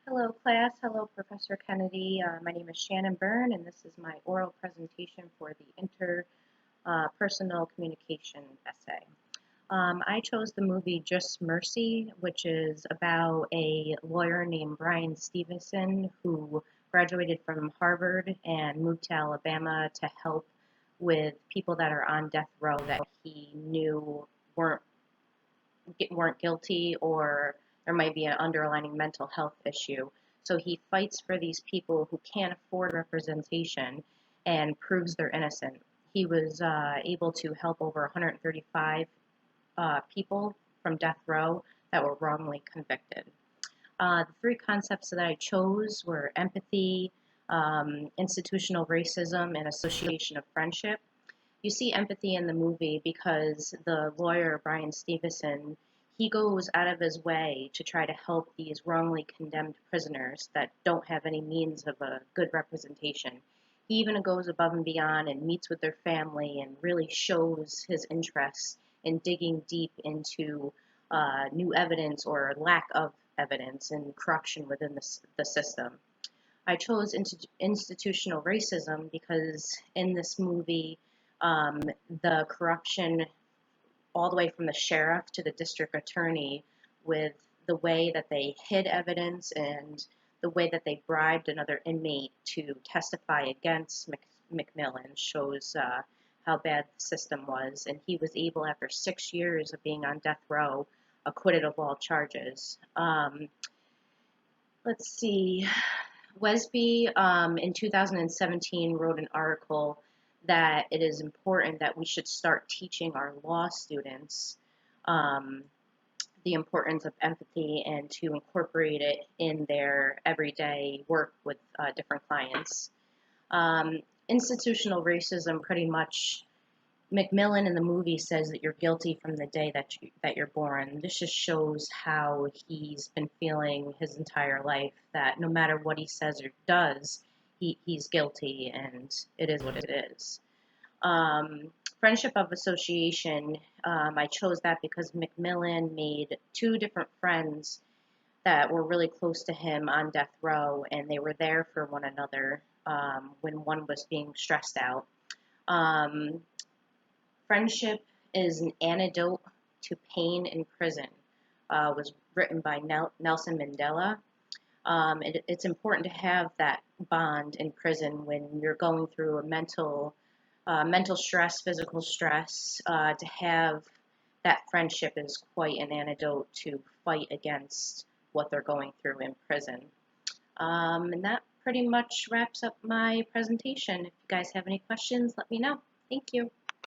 Hello class, hello Professor Kennedy. My name is Shannon Byrne and this is my oral presentation for the interpersonal communication essay. I chose the movie Just Mercy, which is about a lawyer named Bryan Stevenson who graduated from Harvard and moved to Alabama to help with people that are on death row that he knew weren't weren't guilty or there might be an underlying mental health issue. So he fights for these people who can't afford representation and proves they're innocent. He was able to help over 135 people from death row that were wrongly convicted. The three concepts that I chose were empathy, institutional racism, and association of friendship. You see empathy in the movie because the lawyer, Bryan Stevenson, he goes out of his way to try to help these wrongly condemned prisoners that don't have any means of a good representation. He even goes above and beyond and meets with their family and really shows his interest in digging deep into new evidence or lack of evidence and corruption within the system. I chose institutional racism because in this movie, um, the corruption, all the way from the sheriff to the district attorney, with the way that they hid evidence and the way that they bribed another inmate to testify against McMillan, shows how bad the system was. And he was able, after 6 years of being on death row, acquitted of all charges. Let's see. Wesby in 2017 wrote an article that it is important that we should start teaching our law students um, the importance of empathy and to incorporate it in their everyday work with different clients. Institutional racism pretty much McMillan in the movie says that you're guilty from the day that you're born. This just shows how he's been feeling his entire life, that no matter what he says or does, he's guilty, and it is what it is. Friendship of association, I chose that because McMillan made two different friends that were really close to him on death row, and they were there for one another when one was being stressed out. Um, Friendship is an antidote to pain in prison. Was written by Nelson Mandela. It's important to have that bond in prison when you're going through a mental stress, physical stress. To have that friendship is quite an antidote to fight against what they're going through in prison. And that pretty much wraps up my presentation. If you guys have any questions, let me know. Thank you.